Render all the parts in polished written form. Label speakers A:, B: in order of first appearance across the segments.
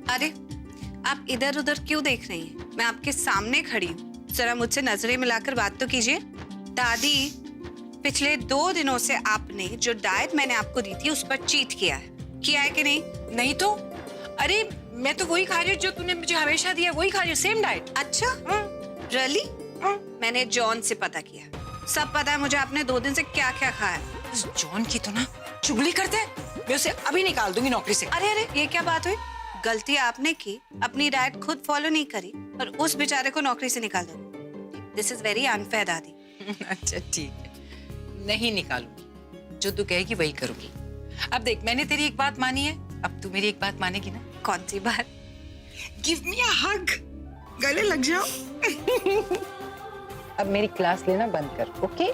A: अरे आप इधर उधर क्यों देख रही हैं? मैं आपके सामने खड़ी हूँ, जरा मुझसे नजरें मिलाकर बात तो कीजिए। दादी, पिछले 2 दिनों से आपने जो डाइट मैंने आपको दी थी उस पर चीट किया है कि नहीं?
B: नहीं तो अरे मैं तो वही खा रही हूँ जो तूने मुझे हमेशा दिया, वही खा रही हूँ, सेम डाइट।
A: अच्छा, रियली? मैंने जॉन से पता किया, सब पता है मुझे आपने 2 दिन से क्या क्या खाया है।
B: उस जॉन की तो ना चुगली करते हैं, मैं उसे अभी निकाल दूंगी नौकरी से।
A: अरे अरे, ये क्या बात हुई? गलती आपने की, अपनी डाइट खुद फॉलो नहीं करी और उस बेचारे को नौकरी से निकाल दो। दिस इज वेरी अनफेयर दादी।
B: अच्छा ठीक है, नहीं निकालूंगी, जो तू कहेगी वही करूंगी। अब देख, मैंने तेरी एक बात मानी है, अब तू मेरी एक बात मानेगी ना?
A: कौन सी बात?
B: गिव मी अ हग, गले लग जाओ। अब मेरी क्लास लेना बंद कर, ओके?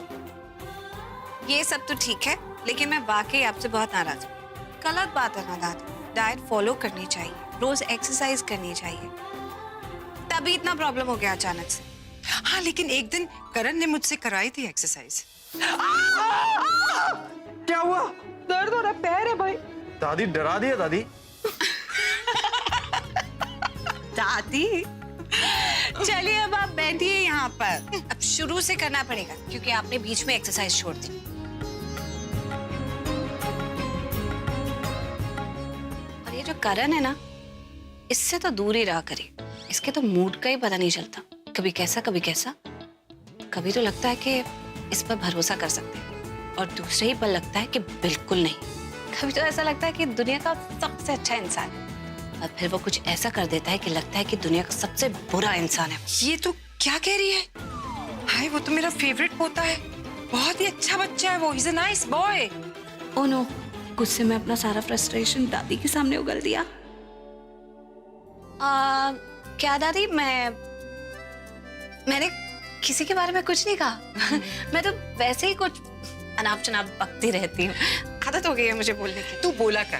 A: ये सब तो ठीक है, लेकिन मैं वाकई आपसे बहुत नाराज हूँ। गलत बात है ना दादी, डाइट फॉलो करनी चाहिए, रोज एक्सरसाइज करनी चाहिए। तभी इतना प्रॉब्लम हो गया अचानक से।
B: हाँ, लेकिन एक दिन करण ने मुझसे कराई थी एक्सरसाइज।
C: क्या हुआ?
B: दर्द हो रहा, पैर है भाई।
C: दादी डरा दिया दादी।
A: दादी चलिए अब आप बैठिए यहाँ पर। अब शुरू से करना पड़ेगा क्योंकि आपने बीच में एक्सरसाइज छोड़ दी। और ये जो करण है ना, इससे तो दूर ही रहा करे। इसके तो मूड का ही पता नहीं चलता, कभी कैसा कभी कैसा। कभी तो लगता है कि इस पर भरोसा कर सकते हैं और दूसरे ही पल लगता है कि बिल्कुल नहीं। कभी तो ऐसा लगता है कि दुनिया का सबसे अच्छा इंसान है और फिर वो कुछ ऐसा कर देता है कि लगता है कि दुनिया का सबसे बुरा इंसान है।
B: ये तो क्या कह रही है? हाय, वो तो मेरा फेवरेट पोता है, बहुत ही अच्छा बच्चा है वो, he is a nice boy.
A: Oh no, गुस्से में अपना सारा फ्रस्ट्रेशन दादी के सामने उगल दिया। क्या दादी, मैंने किसी के बारे में कुछ नहीं कहा। मैं तो वैसे ही कुछ अनाप शनाप बकती रहती हूँ, आदत हो गई है मुझे बोलने की।
B: तू बोला कर,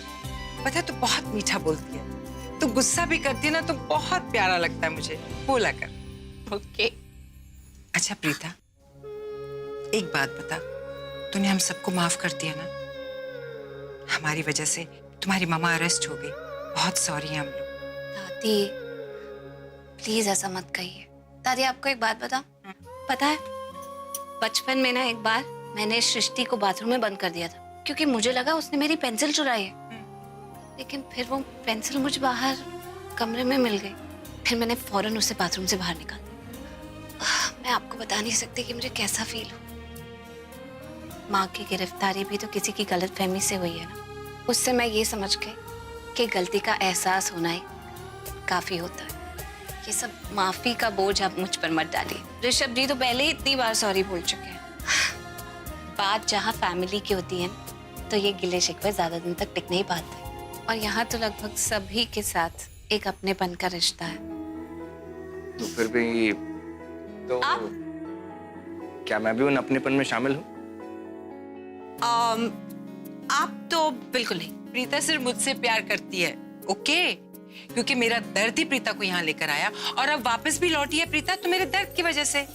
B: पता है तू बहुत मीठा बोलती है, तू गुस्सा भी करती है ना तो बहुत प्यारा लगता है मुझे, बोला कर।
A: ओके।
B: अच्छा प्रीता, एक बात बता, तूने हम सबको माफ कर दिया ना? हमारी वजह से तुम्हारी मामा अरेस्ट हो गई, बहुत सॉरी है हम लोग।
A: दादी प्लीज ऐसा मत कहिए। दादी आपको एक बात पता है, बचपन में ना एक बार मैंने सृष्टि को बाथरूम में बंद कर दिया था क्योंकि मुझे लगा उसने मेरी पेंसिल चुराई है। लेकिन फिर वो पेंसिल मुझे बाहर कमरे में मिल गई, फिर मैंने फौरन उसे बाथरूम से बाहर निकाल दिया। मैं आपको बता नहीं सकती कि मुझे कैसा फील हो। माँ की गिरफ्तारी भी तो किसी की गलतफहमी से हुई है ना, उससे मैं ये समझ गई कि गलती का एहसास होना ही काफी होता है। ये सब माफी का बोझ आप मुझ पर मत डालिए। ऋषभ जी तो पहले ही इतनी बार सॉरी बोल चुके हैं। बात जहाँ फैमिली की होती है तो ये गिले शिकवे ज्यादा दिन तक टिक नहीं पाते, और यहाँ तो लगभग सभी के साथ एक अपनेपन का रिश्ता है।
C: तो फिर भी तो क्या मैं भी उन अपनेपन में शामिल हूँ?
A: आप तो बिल्कुल नहीं।
B: प्रीता सिर्फ मुझसे प्यार करती है, ओके? क्योंकि मेरा दर्द ही प्रीता को यहाँ लेकर आया और अब वापस भी लौटी है प्रीता तो मेरे दर्द की वजह से।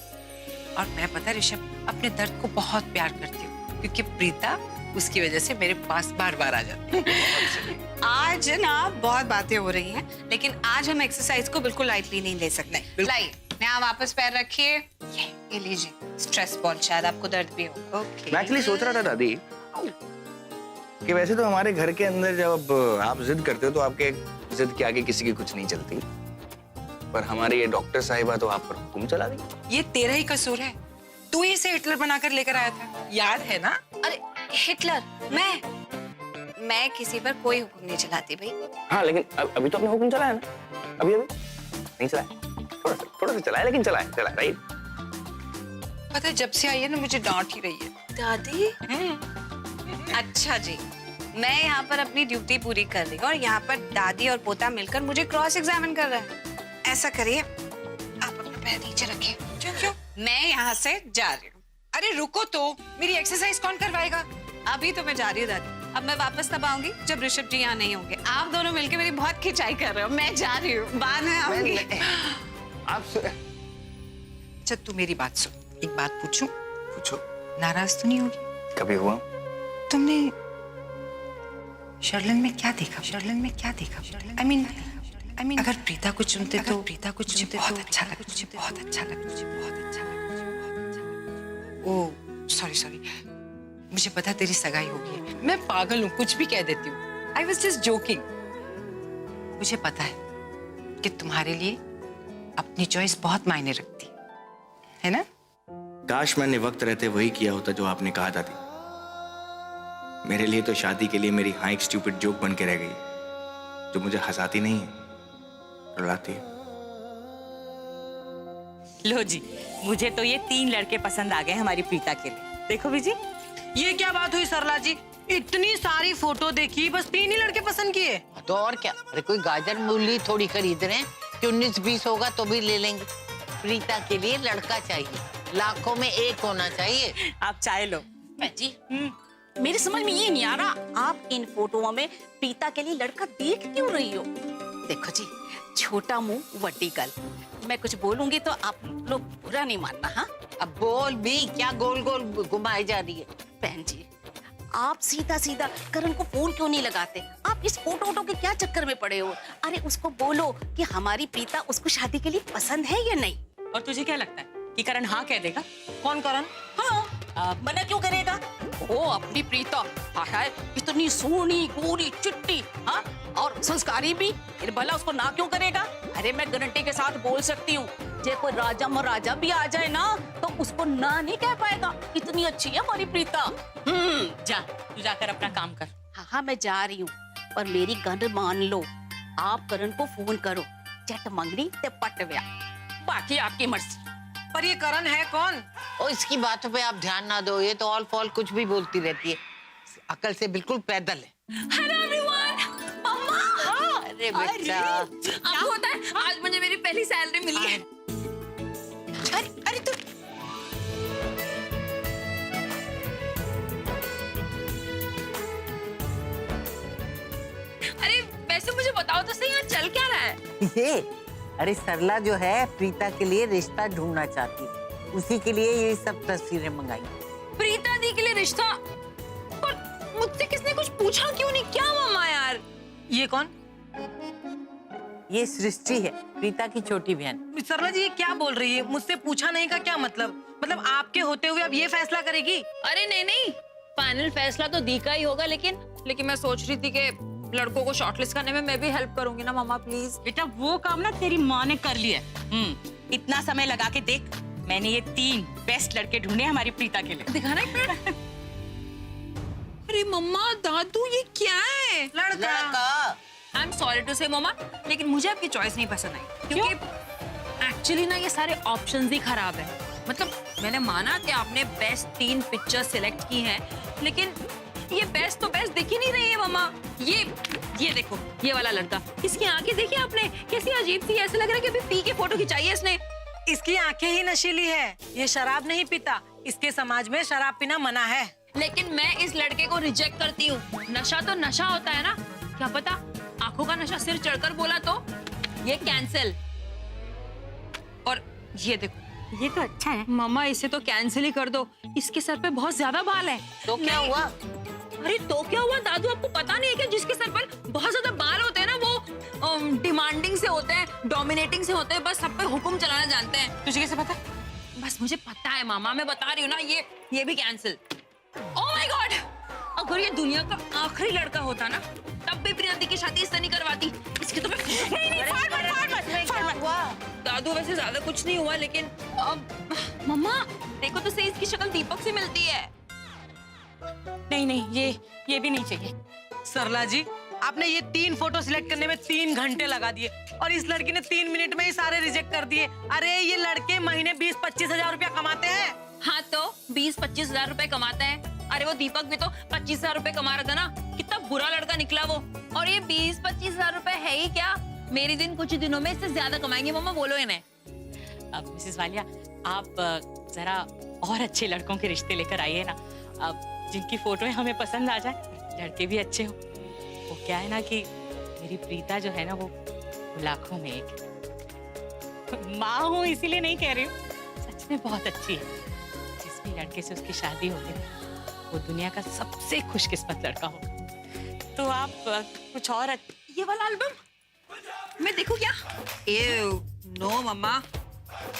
B: और मैं, पता ऋषभ, अपने दर्द को बहुत प्यार करती हूँ क्योंकि प्रीता उसकी वजह से मेरे पास बार बार आ जाती है।
A: आज ना बहुत बातें हो रही हैं, लेकिन आज हम एक्सरसाइज को बिल्कुल लाइटली नहीं ले सकते। लाइए, यहाँ वापस पैर रखिए, ये लीजिए। स्ट्रेस बॉल, शायद आपको दर्द भी हो। ओके।
C: मैं एक्चुअली सोच रहा था दादी कि वैसे तो हमारे घर के अंदर जब आप जिद करते हो तो आपके जिद के आगे किसी की कुछ नहीं चलती, पर हमारी ये डॉक्टर साहिबा तो आप पर हुक्म चला दी।
B: ये तेरा ही कसूर है, तू ही इसे हिटलर बनाकर लेकर आया था, याद है ना?
A: अरे हिटलर? मैं किसी पर कोई हुक्म नहीं चलाती भाई।
C: हाँ, लेकिन अभी तो आपने हुक्म चलाया ना? अभी नहीं चलाया, थोड़ा सा चलाया, लेकिन चला राइट।
B: पता है, जब से आई है ना मुझे डांट ही रही है।
A: दादी? अच्छा जी, मैं यहाँ पर अपनी ड्यूटी पूरी कर रही हूँ और यहाँ पर दादी और पोता मिलकर मुझे क्रॉस एग्जामिन कर रहे हैं। ऐसा करिए, आप अपना पैर नीचे रखिए।
B: क्यों?
A: मैं यहाँ से जा रही हूँ।
B: अरे रुको तो, मेरी एक्सरसाइज कौन करवाएगा?
A: अभी तो मैं जा रही हूँ दादी, अब मैं वापस तब आऊंगी जब ऋषभ जी यहाँ नहीं होंगे। आप दोनों मिलकर मेरी बहुत खिंचाई कर रहे हो। मैं जा रही हूँ, बाद में आऊंगी।
B: अच्छा तू मेरी बात सुन, एक बात पूछूं?
C: पूछो।
B: नाराज तो नहीं होगी?
C: कभी हुआ?
B: तुमने शर्लिन में क्या देखा? I mean, I mean, अगर प्रीता को चुनते तो बहुत अच्छा लगता, मुझे बहुत अच्छा लगता। ओह सॉरी, मुझे पता तेरी सगाई होगी, मैं पागल हूँ, कुछ भी कह देती हूँ। I was just joking। मुझे पता है कि तुम्हारे लिए अपनी चॉइस बहुत मायने रखती है ना?
C: काश मैंने वक्त रहते वही किया होता जो आपने कहा था। मेरे लिए तो शादी के लिए मेरी हाँ एक स्टूपिड जोक बन के रह गई, जो मुझे हंसाती नहीं है, रुलाती है।
D: लो जी, मुझे तो ये 3 लड़के पसंद आ गए हमारी प्रीता के लिए। देखो बीजी,
B: ये क्या बात हुई सरला जी? इतनी सारी फोटो देखी, बस 3 ही लड़के पसंद किए?
E: तो और क्या, अरे कोई गाजर मूली थोड़ी खरीद रहे हैं कि 19-20 होगा तो भी ले लेंगे। प्रीता के लिए लड़का चाहिए, लाखों में एक होना चाहिए।
D: आप चाय लो।
F: जी मेरी समझ में ये नहीं आ रहा, आप इन फोटोओं में प्रीता के लिए लड़का देख क्यों रही हो? देखो जी, छोटा मुंह वड्डी गल, मैं कुछ बोलूंगी तो आप लोग बुरा नहीं मानना। हाँ
E: अब बोल भी, क्या गोल गोल घुमाई जा रही है?
F: बहन जी, आप सीधा सीधा करण को फोन क्यों नहीं लगाते? आप इस फोटो के क्या चक्कर में पड़े हो? अरे उसको बोलो कि हमारी प्रीता उसको शादी के लिए पसंद है या नहीं।
D: और तुझे क्या लगता है कि करण हाँ कह देगा?
B: कौन करण?
F: हाँ मना क्यों करेगा? ओ अपनी प्रीता हाय इतनी सोनी गोरी चिट्टी, हाँ और संस्कारी भी, फिर भला उसको ना क्यों करेगा? अरे मैं गारंटी के साथ बोल सकती हूँ, जे कोई राजा महाराजा भी आ जाए ना तो उसको ना नहीं कह पाएगा, इतनी अच्छी है हमारी प्रीता।
D: जा, तू जाकर अपना काम कर।
F: हाँ मैं जा रही हूँ, पर मेरी गंद मान लो, आप करण को फोन करो, चट मंगनी ते पट व्या, बाकी आपकी मर्जी।
B: पर ये करण है कौन?
E: और इसकी बातों पे आप ध्यान ना दो, ये तो ऑल फॉल कुछ भी बोलती रहती है, अकल से बिल्कुल पैदल है।
G: हेलो एवरीवन, मम्मा।
E: अरे बेटा,
G: आपको पता है आज मुझे मेरी पहली सैलरी मिली है।
E: अरे तू
G: अरे वैसे मुझे बताओ तो सही, यहाँ चल क्या रहा है?
E: ये, अरे सरला जो है प्रीता के लिए रिश्ता ढूंढना चाहती है, उसी के लिए ये सब तस्वीरें मंगाई।
G: प्रीता दी के लिए रिश्ता? पर मुझसे किसने कुछ पूछा क्यों नहीं? क्या मम्मा यार?
B: ये कौन?
E: ये सृष्टि है, प्रीता की छोटी बहन।
B: सरला जी ये क्या बोल रही है? मुझसे पूछा नहीं का क्या मतलब? मतलब आपके होते हुए अब ये फैसला करेगी?
G: अरे नहीं, फाइनल फैसला तो दी का ही होगा, लेकिन मैं सोच रही थी कि लड़कों को शॉर्टलिस्ट करने में मैं भी हेल्प करूंगी ना मम्मा, प्लीज।
D: बेटा वो काम ना तेरी माँ ने कर लिया। इतना समय लगा के देख, मैंने ये 3 बेस्ट लड़के ढूंढे हमारी प्रीता के लिए।
G: दिखाना एक मिनट। अरे मम्मा दादू ये क्या है?
E: लड़का।
G: आई एम सॉरी टू से मम्मा, लेकिन मुझे आपकी चॉइस नहीं पसंद आई, क्योंकि एक्चुअली ना ये सारे ऑप्शंस ही खराब है। मतलब मैंने माना कि आपने बेस्ट 3 पिक्चर सिलेक्ट की हैं, लेकिन ये बेस्ट तो बेस्ट दिख ही नहीं रही है मम्मा। ये देखो, ये वाला लड़का, इसकी आंखें देखी आपने कैसी अजीब सी, ऐसे लग रहा है कि अभी पी के फोटो खिंचाई है इसने।
B: इसकी आंखें ही नशीली है, ये शराब नहीं पीता, इसके समाज में शराब पीना मना है।
G: लेकिन मैं इस लड़के को रिजेक्ट करती हूँ। नशा तो नशा होता है ना, क्या पता आंखों का नशा सिर चढ़कर बोला तो। ये कैंसिल। और ये देखो,
D: ये तो अच्छा है।
G: मामा इसे तो कैंसिल ही कर दो, इसके सर पे बहुत ज्यादा बाल है।
E: तो क्या हुआ?
G: अरे तो क्या हुआ दादू, आपको पता नहीं है क्या? जिसके सर पर बहुत ज्यादा बाल होते हैं ना वो डिमांडिंग से होते हैं, डोमिनेटिंग से होते हैं, बस सब पे हुक्म चलाना जानते हैं।
D: तुझे कैसे पता?
G: बस मुझे पता है मामा, मैं बता रही हूँ ना, ये भी कैंसिल। ओह माय गॉड, अगर ये दुनिया का आखिरी लड़का होता ना तब भी प्रियंती की शादी इससे नहीं करवाती। इसकी तो मैं फाड़ मत। दादू वैसे ज्यादा कुछ नहीं हुआ, लेकिन मम्मा देखो तो सही, इसकी शक्ल दीपक से मिलती है।
D: नहीं, ये भी नहीं चाहिए।
B: सरला जी आपने ये 3 फोटो सिलेक्ट करने में 3 घंटे लगा दिए और इस लड़की ने 3 मिनट में ही सारे रिजेक्ट कर दिए। अरे ये लड़के महीने 20-25 हजार रुपया कमाते हैं।
G: हाँ तो 20-25 हजार रुपए कमाता है। अरे वो दीपक भी तो 25 हजार रुपए कमा रहा था ना, कितना बुरा लड़का निकला वो। और ये 20-25 हजार रुपए है ही क्या, मेरे दिन कुछ दिनों में इससे ज्यादा कमाएंगे। मम्मा बोलो इन्हें।
D: अब मिसेस वालिया, आप जरा और अच्छे लड़कों के रिश्ते लेकर आइए ना, अब जिनकी फोटोएं हमें पसंद आ जाए, लड़के भी अच्छे हो। वो क्या है ना कि मेरी प्रीता जो है ना वो लाखों में एक। माँ हूँ इसीलिए नहीं कह रही हूँ, सच में बहुत अच्छी है। जिस भी लड़के से उसकी शादी होगी ना वो दुनिया का सबसे खुशकिस्मत लड़का हो। तो आप कुछ और
G: ये वाला एल्बम मैं देखूं क्या? नो मम्मा,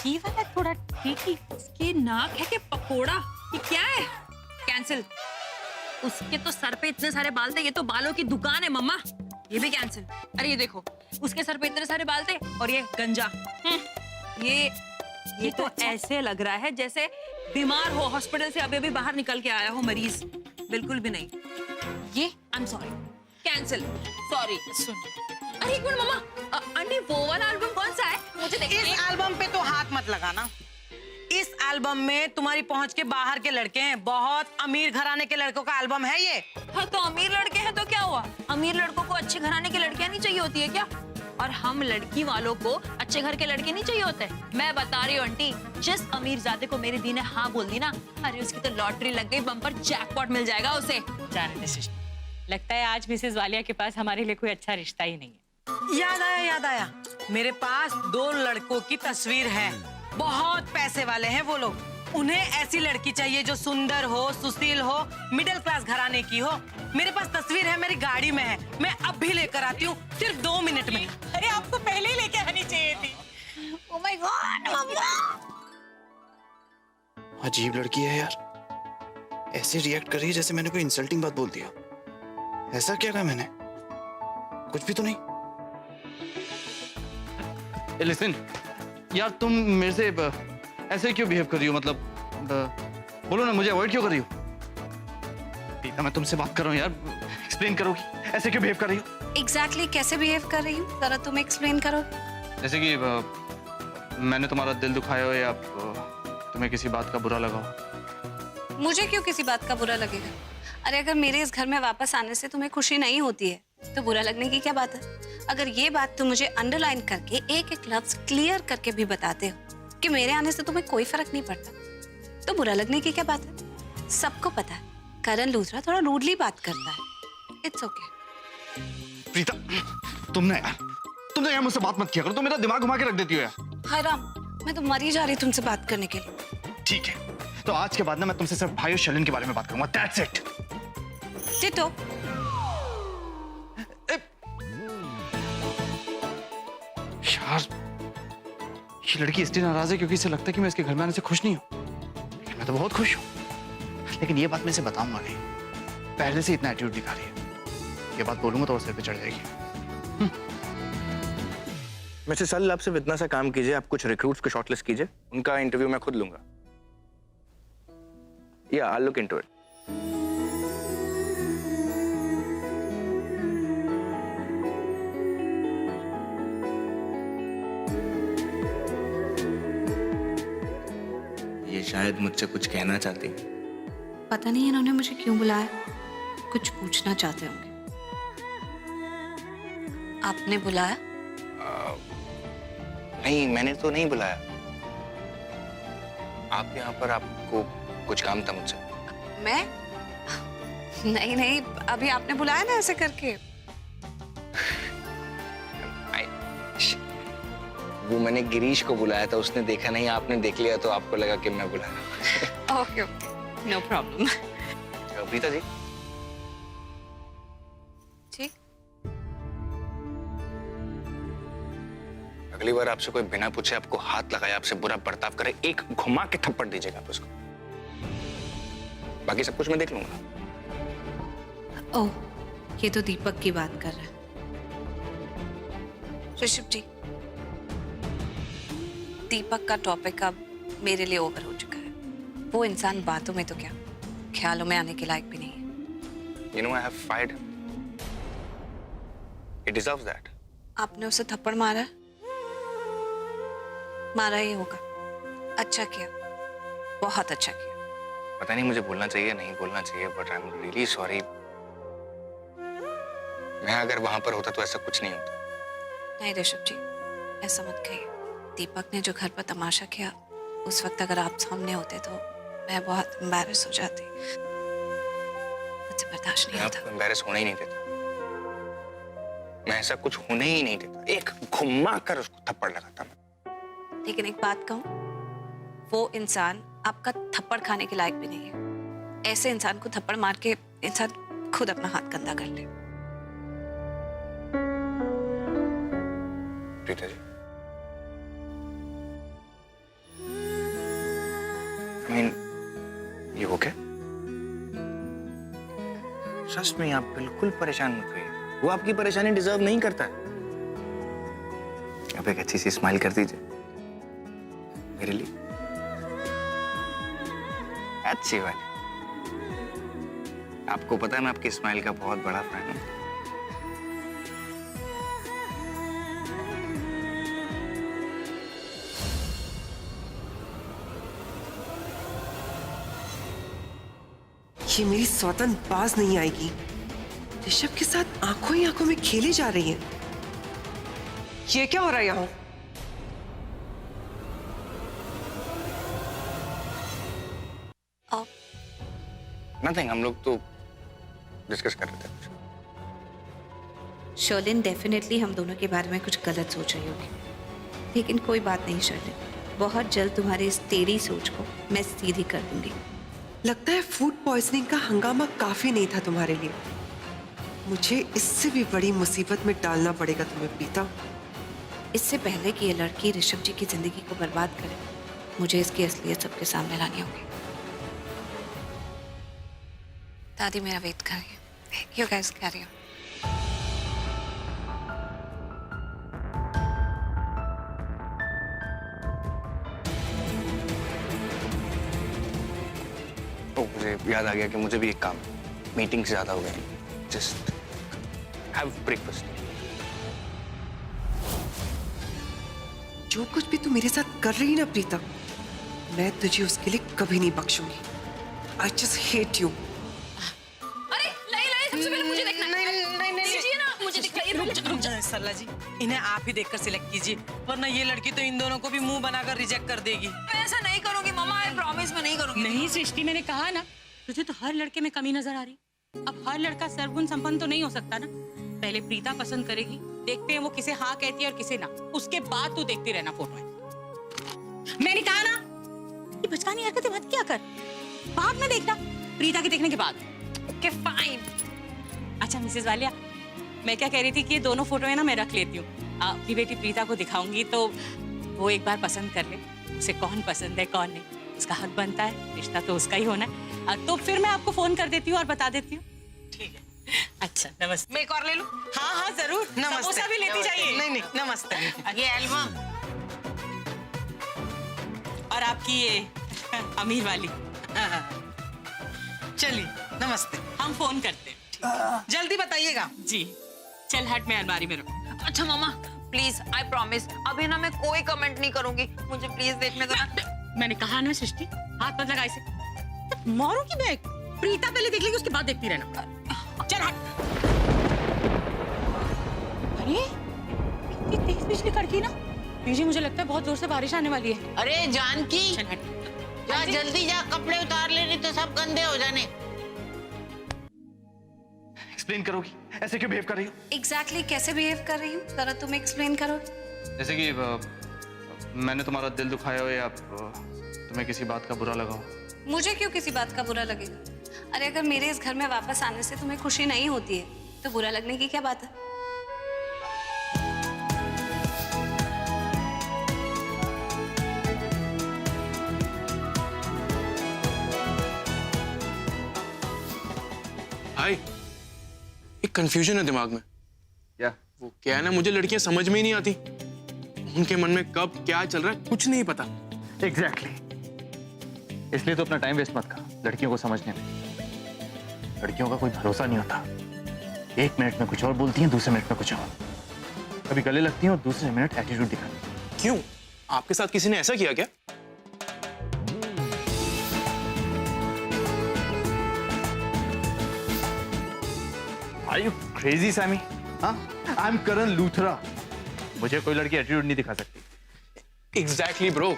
D: ये वाला थोड़ा ठीक ही।
G: इसकी नाक है कि पकोड़ा? ये क्या है? कैंसिल। उसके तो सर पे इतने सारे बाल थे, ये तो बालों की दुकान है मम्मा। ये भी कैंसिल। अरे ये देखो, उसके सर पे इतने सारे बाल थे और ये गंजा। ये तो ऐसे लग रहा है जैसे बीमार हो, हॉस्पिटल से अभी अभी बाहर निकल के आया हो मरीज। बिल्कुल भी नहीं। ये I am sorry, cancel, sorry.
D: सुन,
G: अरे एक मिनट मम्मा, आंटी वो वाला एल्बम कौन सा है? मुझे देखिए।
E: इस एल्बम पे तो हाथ मत लगाना। इस एल्बम में तुम्हारी पहुंच के बाहर के लड़के हैं, बहुत अमीर घराने के लड़कों का एल्बम है ये।
G: हाँ तो अमीर लड़के हैं तो क्या हुआ? अमीर लड़कों को अच्छे घराने की लड़कियां नहीं चाहिए होती है क्या? और हम लड़की वालों को अच्छे घर के लड़के नहीं चाहिए होते? मैं बता रही हूँ आंटी, जिस अमीरजादे को मेरी दी ने हाँ बोल दी ना, अरे उसकी तो लॉटरी लग गई, बम्पर जैकपॉट मिल जाएगा उसे।
D: जाने दे सृष्टि, लगता है आज मिसेस वालिया के पास हमारे लिए कोई अच्छा रिश्ता ही नहीं है।
E: याद आया, मेरे पास 2 लड़कों की तस्वीर है। बहुत पैसे वाले हैं वो लोग। उन्हें ऐसी लड़की चाहिए जो सुंदर हो, सुशील हो, मिडिल क्लास घराने की हो। मेरे पास तस्वीर है, मेरी गाड़ी में है, मैं अब भी लेकर आती हूँ, सिर्फ 2 मिनट में।
D: अरे आपको पहले ही लेके आनी चाहिए थी।
G: ओह माय गॉड मम्मा,
H: अजीब लड़की है यार, ऐसे रिएक्ट कर रही है जैसे मैंने कोई इंसल्टिंग बात बोल दिया। ऐसा क्या कहा मैंने? कुछ भी तो नहीं। लिसन यार, तुम मेरे से ऐसे क्यों बिहेव कर रही हो? मतलब बोलो ना, मुझे अवॉइड क्यों कर रही हो? प्रीता, मैं तुमसे बात कर रहा हूँ यार, एक्सप्लेन करोगी ऐसे क्यों बिहेव कर रही हो?
A: एग्जैक्टली कैसे बिहेव कर रही हूँ, जरा तुम एक्सप्लेन करो।
H: जैसे कि मैंने तुम्हारा दिल दुखाया हो या तुम्हें किसी बात का बुरा लगा हो।
A: मुझे क्यों किसी बात का बुरा लगेगा? अरे अगर मेरे इस घर में वापस आने से तुम्हें खुशी नहीं होती है तो बुरा लगने की क्या बात है? अगर ये बात तुम मुझे अंडरलाइन करके एक एक लफ्ज क्लियर करके भी बताते हो कि मेरे आने से तुम्हें कोई फर्क नहीं पड़ता, तो बुरा लगने की क्या बात है? सबको पता है करण लूथरा थोड़ा रूडली बात करता है। It's okay.
H: प्रीता, तुम यार मुझसे बात मत किया करो, तुम मेरा दिमाग घुमा के रख देती हो यार।
A: हाय राम, मैं तो मर ही जा रही तुमसे बात करने के लिए।
H: ठीक है, तो आज के बाद ना मैं तुमसे सिर्फ भाई और शलन के बारे में बात करूंगा। That's it.
A: टिटो।
H: यार, ये लड़की इसलिए नाराज है क्योंकि इसे लगता है कि मैं इसके घर में आने से खुश नहीं हूँ। मैं तो बहुत खुश हूँ, लेकिन ये बात मैं इसे बताऊंगा नहीं। पहले से इतना एटीट्यूड दिखा रही है, ये बात बोलूंगा तो वो सिर पे चढ़ जाएगी।
C: वैसे सर, आप सिर्फ इतना सा काम कीजिए, आप कुछ रिक्रूट्स को शॉर्टलिस्ट कीजिए, उनका इंटरव्यू मैं खुद लूंगा। या आई लुक इनटू इट। ये शायद मुझसे कुछ कहना चाहती है।
A: पता नहीं इन्होंने मुझे क्यों बुलाया, कुछ पूछना चाहते होंगे। आपने बुलाया?
C: नहीं, मैंने तो नहीं बुलाया। आप यहाँ पर, आपको कुछ काम था मुझसे?
A: मैं? नहीं, अभी आपने बुलाया ना ऐसे करके।
C: वो मैंने गिरीश को बुलाया था, उसने देखा नहीं, आपने देख लिया तो आपको लगा कि मैं बुलाया।
A: Okay, no problem.
C: Preeta ji,
A: ठीक।
C: अगली बार आपसे कोई बिना पूछे आपको हाथ लगाए, आपसे बुरा बर्ताव करे, एक घुमा के थप्पड़ दीजिएगा आप उसको। बाकी सब कुछ मैं देख लूंगा।
A: ओह, ये तो दीपक की बात कर रहा है। ऋषभ जी, दीपक का टॉपिक अब मेरे लिए ओवर हो चुका है। वो इंसान बातों में तो क्या, ख्यालों में आने के लायक भी नहीं है।
C: You know, I have fired him. He deserves that.
A: आपने उसे थप्पड़ मारा? मारा ही होगा। अच्छा किया, बहुत अच्छा किया।
C: पता नहीं मुझे बोलना चाहिए नहीं बोलना चाहिए, but I am really sorry. मैं अगर वहां पर होता तो ऐसा कुछ नहीं होता।
A: नहीं ऋषभ जी, ऐसा मत कहिए। दीपक ने जो घर पर तमाशा किया, उस वक्त अगर आप सामने होते तो मैं बहुत एम्बैरेस हो जाती। मुझसे बर्दाश्त नहीं
C: मैं
A: होता।
C: आपको एम्बैरेस होने ही नहीं देता। मैं ऐसा कुछ होने ही नहीं देता। एक घुमा कर उसको थप्पड़ लगाता मैं।
A: लेकिन एक बात कहूं, वो इंसान आपका थप्पड़ खाने के लायक भी नहीं है। ऐसे इंसान को थप्पड़ मार के इंसान खुद अपना हाथ गंदा कर ले।
C: Preeta ji. I mean, you okay? Trust me, आप बिल्कुल परेशान मत होइए। वो आपकी परेशानी डिजर्व नहीं करता है। आप एक अच्छी सी स्माइल कर दीजिए मेरे लिए, अच्छी वाली। आपको पता है मैं आपकी स्माइल का बहुत बड़ा फैन हूँ।
I: ये मेरी सौतन बाज नहीं आएगी। ऋषभ के साथ आंखों ही आंखों में खेली जा रही है। ये क्या हो रहा है यहाँ?
C: नथिंग, हम लोग तो डिस्कस कर रहे थे कुछ।
A: शर्लिन डेफिनेटली हम दोनों के बारे में कुछ गलत सोच रही होगी, लेकिन कोई बात नहीं शर्लिन, बहुत जल्द तुम्हारी इस टेढ़ी सोच को मैं सीधी कर दूंगी।
I: लगता है फूड पॉइजनिंग का हंगामा काफी नहीं था तुम्हारे लिए। मुझे इससे भी बड़ी मुसीबत में डालना पड़ेगा तुम्हें प्रीता।
A: इससे पहले कि ये लड़की ऋषभ जी की जिंदगी को बर्बाद करे, मुझे इसकी असलियत सबके सामने लानी होगी। दादी मेरा वेट कर रही है। You guys carry on.
C: मुझे याद आ गया कि मुझे भी एक काम, मीटिंग्स ज्यादा हो गई। Just have breakfast.
I: जो कुछ भी तू मेरे साथ कर रही है ना प्रीता, मैं तुझे उसके लिए कभी नहीं बख्शूंगी। I just hate you.
G: अरे नहीं सबसे पहले मुझे देखना है। दीजिए ना, मुझे दिखाइए।
E: रुक जाए सरला जी, इन्हें आप ही देखकर सिलेक्ट कीजिए, वरना ये लड़की तो इन दोनों को भी मुंह बनाकर रिजेक्ट कर देगी।
G: मैं ऐसा नहीं करूंगी मामा, आई प्रॉमिस मैं नहीं करूंगी।
D: नहीं सृष्टि, मैंने कहा ना, तुझे तो हर लड़के में कमी नजर आ रही। अब हर लड़का सर्वगुण संपन्न तो नहीं हो सकता ना। पहले प्रीता पसंद करेगी, देखते हैं वो किसे हाँ कहती है और किसे ना, उसके बाद तू देखती रहना फोटो है। मैंने कहा ना, ये बचकानी हरकतें मत किया कर, बाद में देखना, प्रीता के देखने के बाद।
G: Okay fine.
D: अच्छा मिसेस वालिया, मैं क्या कह रही थी कि ये दोनों फोटो है ना मैं रख लेती हूँ, अपनी बेटी प्रीता को दिखाऊंगी तो वो एक बार पसंद कर ले, उसे कौन पसंद है कौन नहीं, उसका हक बनता है, रिश्ता तो उसका ही होना है। तो फिर मैं आपको फोन कर देती हूँ और बता देती हूँ।
E: ठीक है।
D: अच्छा नमस्ते।
E: मैं एक और ले लूं?
D: हाँ हाँ जरूर,
E: नमस्ते।
D: समोसा भी लेती जाइए।
E: नहीं नमस्ते।
F: ये एल्बम
D: और आपकी ये अमीर वाली।
E: चलिए नमस्ते।
D: हम फोन करते हैं।
E: जल्दी बताइएगा।
D: जी चल हट, मैं अलमारी में रखूँ।
G: अच्छा मामा प्लीज, आई प्रॉमिस अभी ना मैं कोई कमेंट नहीं करूंगी, मुझे प्लीज देखने दो ना।
D: मैंने कहा ना सृष्टि, हाथ मत लगा इसे। मारो की बैग, प्रीता पहले देख लेगी उसके बाद देखती रहना। चल हट। अरे कितनी तेज बिजली कड़की ना, पीछे मुझे लगता है बहुत जोर से बारिश आने वाली है।
F: अरे जानकी,
D: चल हट।
F: जा जल्दी जा, कपड़े उतार ले, नहीं तो सब गंदे हो जाने।
H: एक्सप्लेन करोगी ऐसे क्यों बिहेव कर रही हो?
A: एग्जैक्टली कैसे बिहेव कर रही हूँ, जरा तुम एक्सप्लेन करो।
H: जैसे कि मैंने तुम्हारा दिल दुखाया हो या तुम्हें किसी बात का बुरा लगा हो।
A: मुझे क्यों किसी बात का बुरा लगेगा? अरे अगर मेरे इस घर में वापस आने से तुम्हें खुशी नहीं होती है तो बुरा लगने की क्या बात है?
J: हाय, एक कंफ्यूजन है दिमाग में।
H: क्या?
J: वो क्या है ना, मुझे लड़कियां समझ में ही नहीं आती, उनके मन में कब क्या चल रहा है कुछ नहीं पता।
H: एग्जैक्टली। इसलिए तो अपना टाइम वेस्ट मत कर लड़कियों को समझने में। लड़कियों का कोई भरोसा नहीं होता, एक मिनट में कुछ और बोलती हैं, दूसरे मिनट में कुछ और, कभी गले लगती हैं और दूसरे मिनट एटीट्यूड दिखाती हैं।
J: क्यों, आपके साथ किसी ने ऐसा किया क्या?
H: Are you crazy, Sammy? हाँ? I'm Karan Luthra. मुझे कोई लड़की एटीट्यूड नहीं दिखा सकती।
J: एग्जैक्टली ब्रो,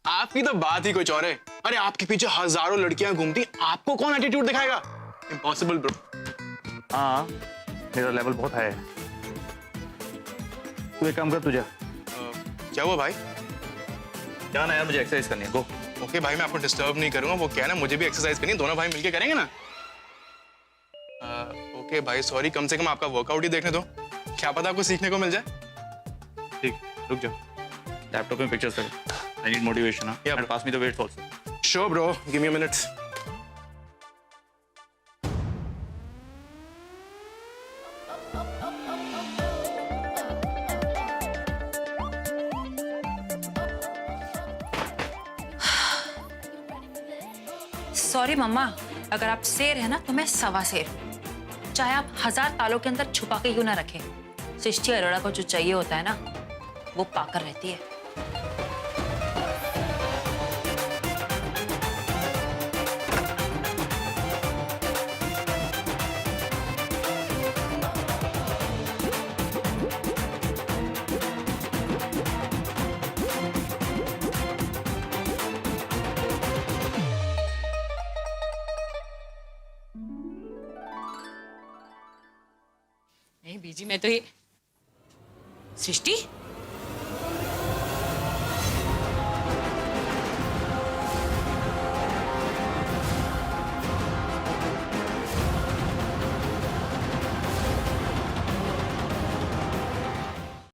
J: आपकी तो बात ही कुछ और है। अरे आपके पीछे हजारों लड़कियां घूमती, आपको कौन एटीट्यूड दिखाएगा? Impossible bro.
H: हाँ, मेरा लेवल बहुत हाई है। तू एक काम कर, तुझे
J: क्या हुआ भाई?
H: जाना यार, मुझे एक्सरसाइज करनी है। गो।
J: ओके भाई, मैं आपको डिस्टर्ब नहीं करूंगा। वो क्या है ना, मुझे भी एक्सरसाइज करनी है, दोनों भाई मिलके करेंगे ना। ओके भाई सॉरी, कम से कम आपका वर्कआउट ही देखने दो, क्या पता आपको सीखने को मिल जाए।
H: ठीक। रुक जाओ, लैपटॉप में पिक्चर्स करो। I need motivation. हाँ, and pass me the weights also.
J: Sure, bro. Give me a minute.
G: Sorry मम्मा, अगर आप शेर है ना तो मैं सवा शेर। चाहे आप 1000 तालों के अंदर छुपा के क्यों ना रखें, सृष्टि अरोड़ा को जो चाहिए होता है ना वो पाकर रहती है।
D: नहीं बीजी, मैं तो ये सृष्टि